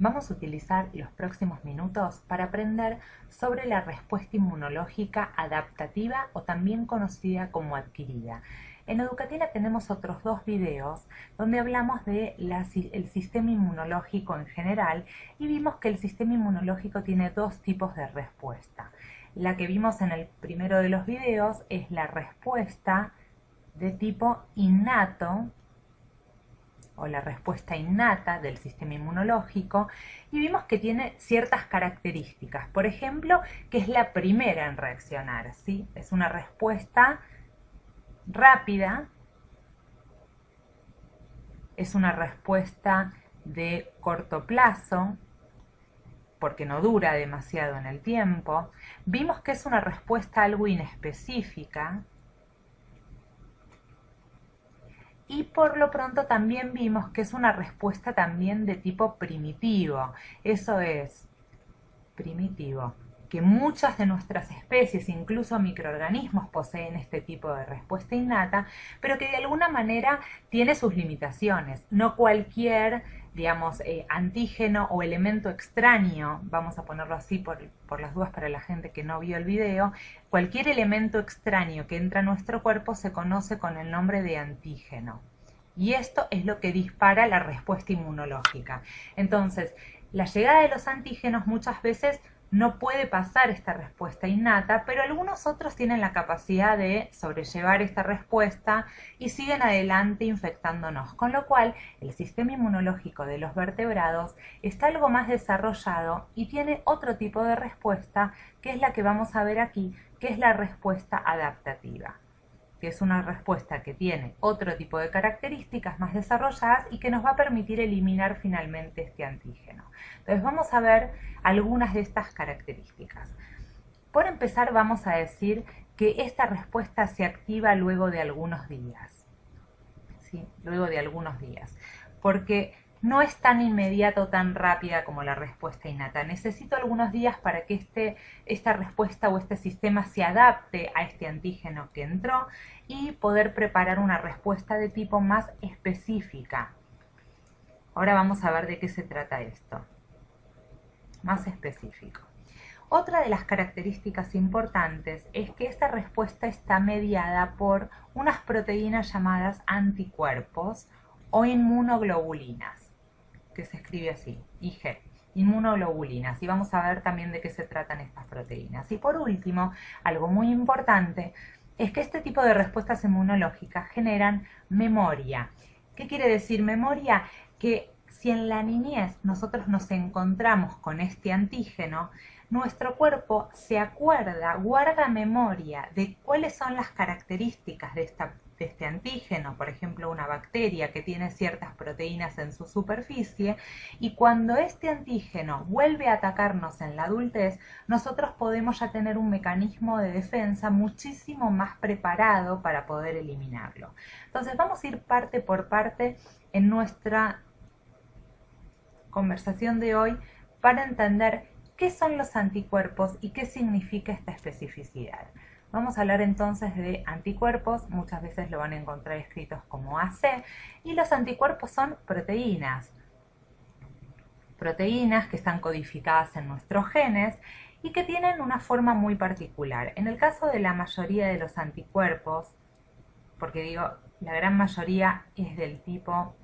Vamos a utilizar los próximos minutos para aprender sobre la respuesta inmunológica adaptativa o también conocida como adquirida. En Educatina tenemos otros dos videos donde hablamos de el sistema inmunológico en general y vimos que el sistema inmunológico tiene dos tipos de respuesta. La que vimos en el primero de los videos es la respuesta de tipo innato o la respuesta innata del sistema inmunológico, y vimos que tiene ciertas características. Por ejemplo, que es la primera en reaccionar, ¿sí? Es una respuesta rápida, es una respuesta de corto plazo, porque no dura demasiado en el tiempo. Vimos que es una respuesta algo inespecífica, y por lo pronto también vimos que es una respuesta también de tipo primitivo. Eso es, primitivo, que muchas de nuestras especies, incluso microorganismos, poseen este tipo de respuesta innata, pero que de alguna manera tiene sus limitaciones. No cualquier, digamos, antígeno o elemento extraño, vamos a ponerlo así por las dudas para la gente que no vio el video, cualquier elemento extraño que entra a nuestro cuerpo se conoce con el nombre de antígeno. Y esto es lo que dispara la respuesta inmunológica. Entonces, la llegada de los antígenos muchas veces no puede pasar esta respuesta innata, pero algunos otros tienen la capacidad de sobrellevar esta respuesta y siguen adelante infectándonos, con lo cual el sistema inmunológico de los vertebrados está algo más desarrollado y tiene otro tipo de respuesta, que es la que vamos a ver aquí, que es la respuesta adaptativa, que es una respuesta que tiene otro tipo de características más desarrolladas y que nos va a permitir eliminar finalmente este antígeno. Entonces vamos a ver algunas de estas características. Por empezar, vamos a decir que esta respuesta se activa luego de algunos días, ¿sí? Luego de algunos días, porque no es tan inmediata o tan rápida como la respuesta innata. Necesito algunos días para que esta respuesta o este sistema se adapte a este antígeno que entró y poder preparar una respuesta de tipo más específica. Ahora vamos a ver de qué se trata esto. Más específico. Otra de las características importantes es que esta respuesta está mediada por unas proteínas llamadas anticuerpos o inmunoglobulinas, que se escribe así, IG, inmunoglobulinas, y vamos a ver también de qué se tratan estas proteínas. Y por último, algo muy importante es que este tipo de respuestas inmunológicas generan memoria. ¿Qué quiere decir memoria? Que si en la niñez nosotros nos encontramos con este antígeno, nuestro cuerpo se acuerda, guarda memoria de cuáles son las características de este antígeno, por ejemplo una bacteria que tiene ciertas proteínas en su superficie, y cuando este antígeno vuelve a atacarnos en la adultez, nosotros podemos ya tener un mecanismo de defensa muchísimo más preparado para poder eliminarlo. Entonces vamos a ir parte por parte en nuestra conversación de hoy para entender qué son los anticuerpos y qué significa esta especificidad. Vamos a hablar entonces de anticuerpos, muchas veces lo van a encontrar escritos como AC, y los anticuerpos son proteínas que están codificadas en nuestros genes y que tienen una forma muy particular. En el caso de la mayoría de los anticuerpos, porque digo, la gran mayoría es del tipo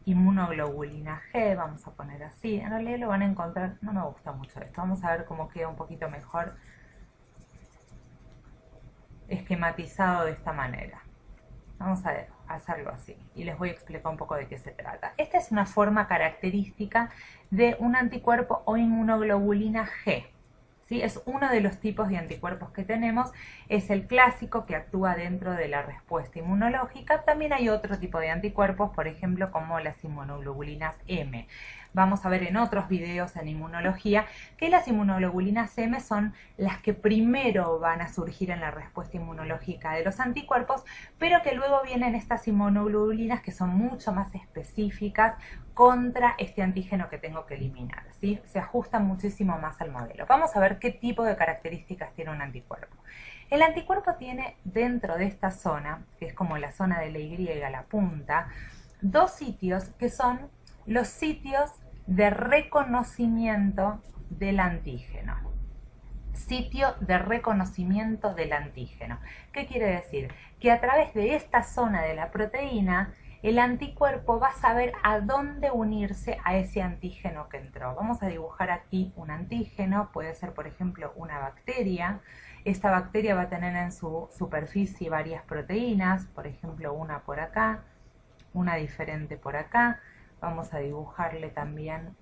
inmunoglobulina G, vamos a poner así, en realidad lo van a encontrar, no me gusta mucho esto, vamos a ver cómo queda un poquito mejor esquematizado de esta manera. Vamos a hacerlo así y les voy a explicar un poco de qué se trata. Esta es una forma característica de un anticuerpo o inmunoglobulina G. ¿Sí? Es uno de los tipos de anticuerpos que tenemos, es el clásico que actúa dentro de la respuesta inmunológica. También hay otro tipo de anticuerpos, por ejemplo, como las inmunoglobulinas M. Vamos a ver en otros videos en inmunología que las inmunoglobulinas M son las que primero van a surgir en la respuesta inmunológica de los anticuerpos, pero que luego vienen estas inmunoglobulinas que son mucho más específicas contra este antígeno que tengo que eliminar, ¿sí? Se ajustan muchísimo más al modelo. Vamos a ver qué tipo de características tiene un anticuerpo. El anticuerpo tiene dentro de esta zona, que es como la zona de la Y, la punta, dos sitios que son los sitios de reconocimiento del antígeno. Sitio de reconocimiento del antígeno. ¿Qué quiere decir? Que a través de esta zona de la proteína, el anticuerpo va a saber a dónde unirse a ese antígeno que entró. Vamos a dibujar aquí un antígeno, puede ser por ejemplo una bacteria. Esta bacteria va a tener en su superficie varias proteínas, por ejemplo una por acá, una diferente por acá. Vamos a dibujarle también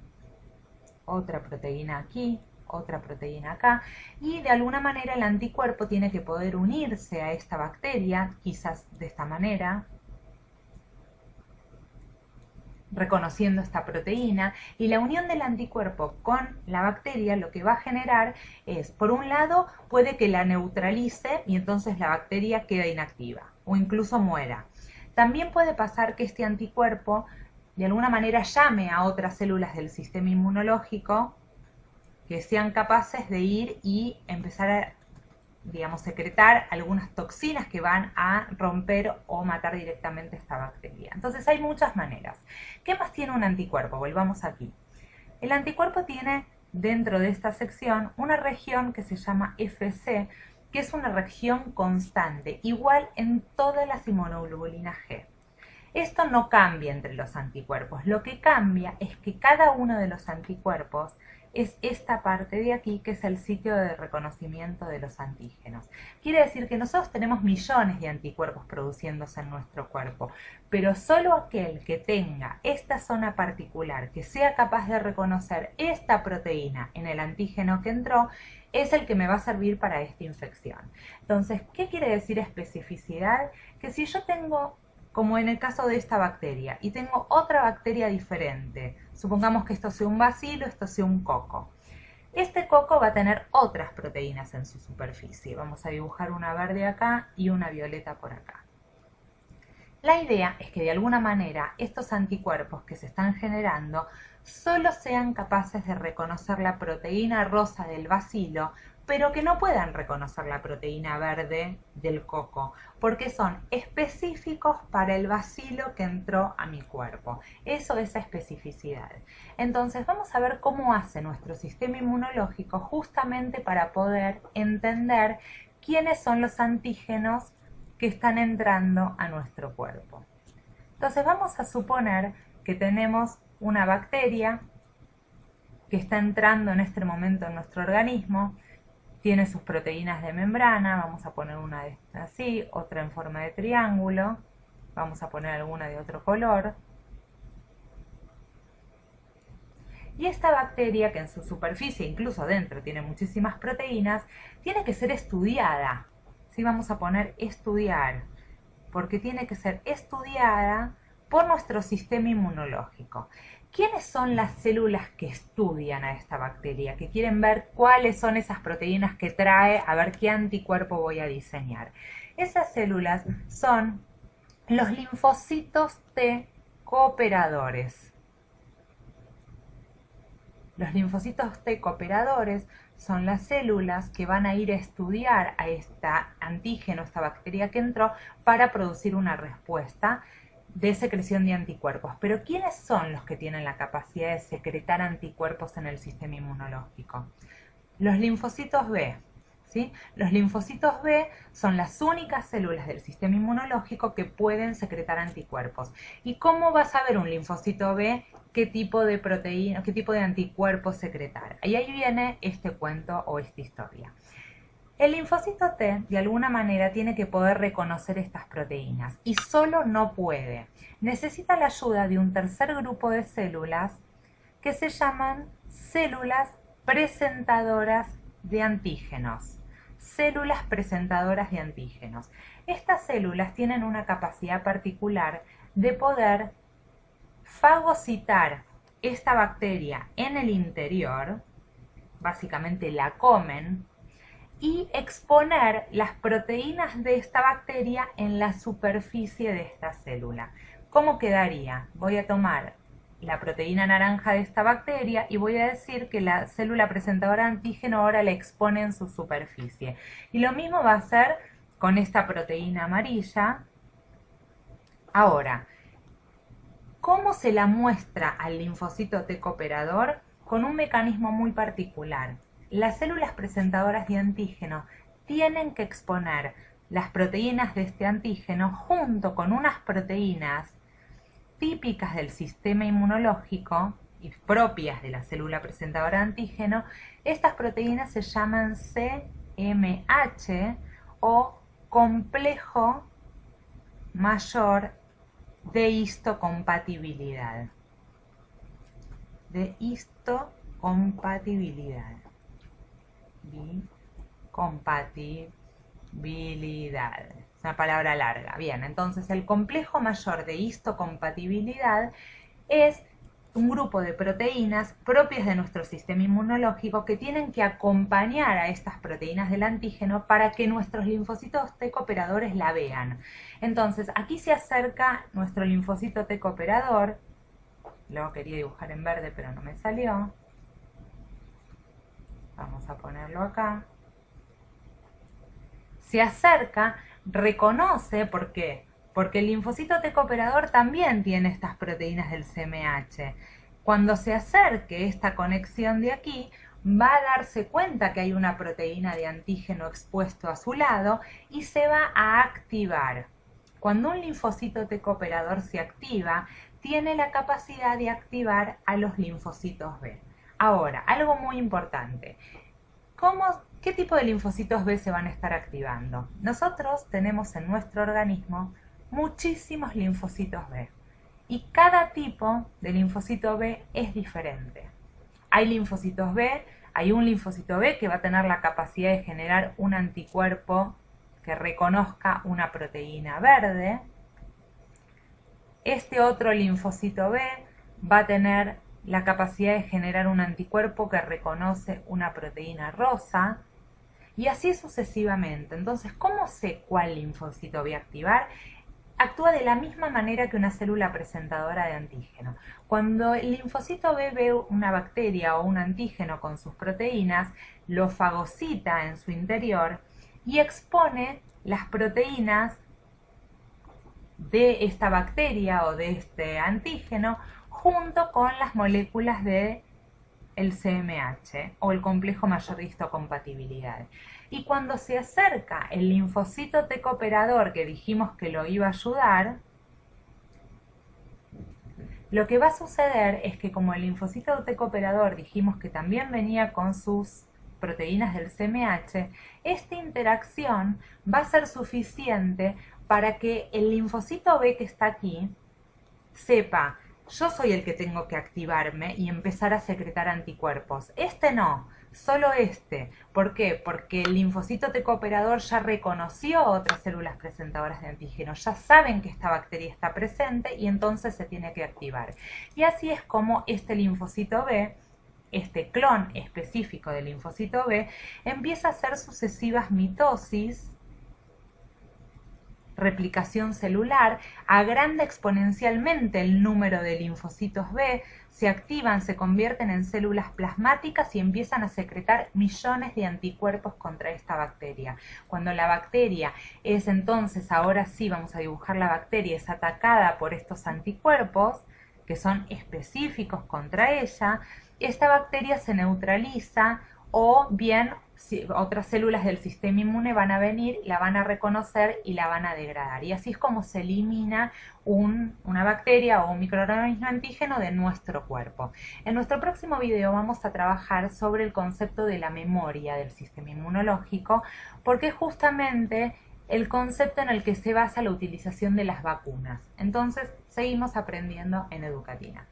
otra proteína aquí, otra proteína acá, y de alguna manera el anticuerpo tiene que poder unirse a esta bacteria, quizás de esta manera, reconociendo esta proteína, y la unión del anticuerpo con la bacteria lo que va a generar es, por un lado, puede que la neutralice y entonces la bacteria quede inactiva o incluso muera. También puede pasar que este anticuerpo de alguna manera llame a otras células del sistema inmunológico que sean capaces de ir y empezar a, digamos, secretar algunas toxinas que van a romper o matar directamente esta bacteria. Entonces hay muchas maneras. ¿Qué más tiene un anticuerpo? Volvamos aquí. El anticuerpo tiene dentro de esta sección una región que se llama Fc, que es una región constante, igual en todas las inmunoglobulinas G. Esto no cambia entre los anticuerpos, lo que cambia es que cada uno de los anticuerpos es esta parte de aquí, que es el sitio de reconocimiento de los antígenos. Quiere decir que nosotros tenemos millones de anticuerpos produciéndose en nuestro cuerpo, pero solo aquel que tenga esta zona particular, que sea capaz de reconocer esta proteína en el antígeno que entró, es el que me va a servir para esta infección. Entonces, ¿qué quiere decir especificidad? Que si yo tengo, como en el caso de esta bacteria, y tengo otra bacteria diferente, supongamos que esto sea un bacilo, esto sea un coco. Este coco va a tener otras proteínas en su superficie. Vamos a dibujar una verde acá y una violeta por acá. La idea es que de alguna manera estos anticuerpos que se están generando solo sean capaces de reconocer la proteína rosa del bacilo, pero que no puedan reconocer la proteína verde del coco, porque son específicos para el bacilo que entró a mi cuerpo. Eso es especificidad. Entonces vamos a ver cómo hace nuestro sistema inmunológico justamente para poder entender quiénes son los antígenos que están entrando a nuestro cuerpo. Entonces vamos a suponer que tenemos una bacteria que está entrando en este momento en nuestro organismo. Tiene sus proteínas de membrana, vamos a poner una de estas así, otra en forma de triángulo, vamos a poner alguna de otro color. Y esta bacteria, que en su superficie, incluso dentro, tiene muchísimas proteínas, tiene que ser estudiada. ¿Sí? Vamos a poner estudiar, porque tiene que ser estudiada por nuestro sistema inmunológico. ¿Quiénes son las células que estudian a esta bacteria? Que quieren ver cuáles son esas proteínas que trae, a ver qué anticuerpo voy a diseñar. Esas células son los linfocitos T cooperadores. Los linfocitos T cooperadores son las células que van a ir a estudiar a este antígeno, esta bacteria que entró, para producir una respuesta de secreción de anticuerpos. Pero ¿quiénes son los que tienen la capacidad de secretar anticuerpos en el sistema inmunológico? Los linfocitos B. ¿Sí? Los linfocitos B son las únicas células del sistema inmunológico que pueden secretar anticuerpos. ¿Y cómo va a saber un linfocito B qué tipo de proteína, qué tipo de anticuerpos secretar? Y ahí viene este cuento o esta historia. El linfocito T, de alguna manera, tiene que poder reconocer estas proteínas y solo no puede. Necesita la ayuda de un tercer grupo de células que se llaman células presentadoras de antígenos. Células presentadoras de antígenos. Estas células tienen una capacidad particular de poder fagocitar esta bacteria en el interior, básicamente la comen, y exponer las proteínas de esta bacteria en la superficie de esta célula. ¿Cómo quedaría? Voy a tomar la proteína naranja de esta bacteria y voy a decir que la célula presentadora de antígeno ahora la expone en su superficie. Y lo mismo va a hacer con esta proteína amarilla. Ahora, ¿Cómo se la muestra al linfocito T cooperador? Con un mecanismo muy particular. Las células presentadoras de antígeno tienen que exponer las proteínas de este antígeno junto con unas proteínas típicas del sistema inmunológico y propias de la célula presentadora de antígeno. Estas proteínas se llaman CMH o complejo mayor de histocompatibilidad. De histocompatibilidad. Compatibilidad. Es una palabra larga. Bien, entonces el complejo mayor de histocompatibilidad es un grupo de proteínas propias de nuestro sistema inmunológico que tienen que acompañar a estas proteínas del antígeno para que nuestros linfocitos T cooperadores la vean. Entonces, aquí se acerca nuestro linfocito T cooperador. Lo quería dibujar en verde, pero no me salió. Vamos a ponerlo acá. Se acerca, reconoce, ¿por qué? Porque el linfocito T cooperador también tiene estas proteínas del CMH. Cuando se acerque esta conexión de aquí, va a darse cuenta que hay una proteína de antígeno expuesto a su lado y se va a activar. Cuando un linfocito T cooperador se activa, tiene la capacidad de activar a los linfocitos B. Ahora, algo muy importante. ¿Qué tipo de linfocitos B se van a estar activando? Nosotros tenemos en nuestro organismo muchísimos linfocitos B y cada tipo de linfocito B es diferente. Hay linfocitos B, hay un linfocito B que va a tener la capacidad de generar un anticuerpo que reconozca una proteína verde. Este otro linfocito B va a tener la capacidad de generar un anticuerpo que reconoce una proteína rosa, y así sucesivamente. Entonces, ¿cómo sé cuál linfocito voy a activar? Actúa de la misma manera que una célula presentadora de antígeno. Cuando el linfocito B ve una bacteria o un antígeno con sus proteínas, lo fagocita en su interior y expone las proteínas de esta bacteria o de este antígeno junto con las moléculas de el CMH o el complejo mayor de histocompatibilidad. Y cuando se acerca el linfocito T cooperador que dijimos que lo iba a ayudar, lo que va a suceder es que como el linfocito T cooperador dijimos que también venía con sus proteínas del CMH, esta interacción va a ser suficiente para que el linfocito B que está aquí sepa: yo soy el que tengo que activarme y empezar a secretar anticuerpos. Este no, solo este. ¿Por qué? Porque el linfocito T cooperador ya reconoció otras células presentadoras de antígeno, ya saben que esta bacteria está presente y entonces se tiene que activar. Y así es como este linfocito B, este clon específico del linfocito B, empieza a hacer sucesivas mitosis, replicación celular, agranda exponencialmente el número de linfocitos B, se activan, se convierten en células plasmáticas y empiezan a secretar millones de anticuerpos contra esta bacteria. Cuando la bacteria es entonces, ahora sí vamos a dibujar la bacteria, es atacada por estos anticuerpos que son específicos contra ella, esta bacteria se neutraliza o bien otras células del sistema inmune van a venir, la van a reconocer y la van a degradar. Y así es como se elimina una bacteria o un microorganismo antígeno de nuestro cuerpo. En nuestro próximo video vamos a trabajar sobre el concepto de la memoria del sistema inmunológico, porque es justamente el concepto en el que se basa la utilización de las vacunas. Entonces, seguimos aprendiendo en Educatina.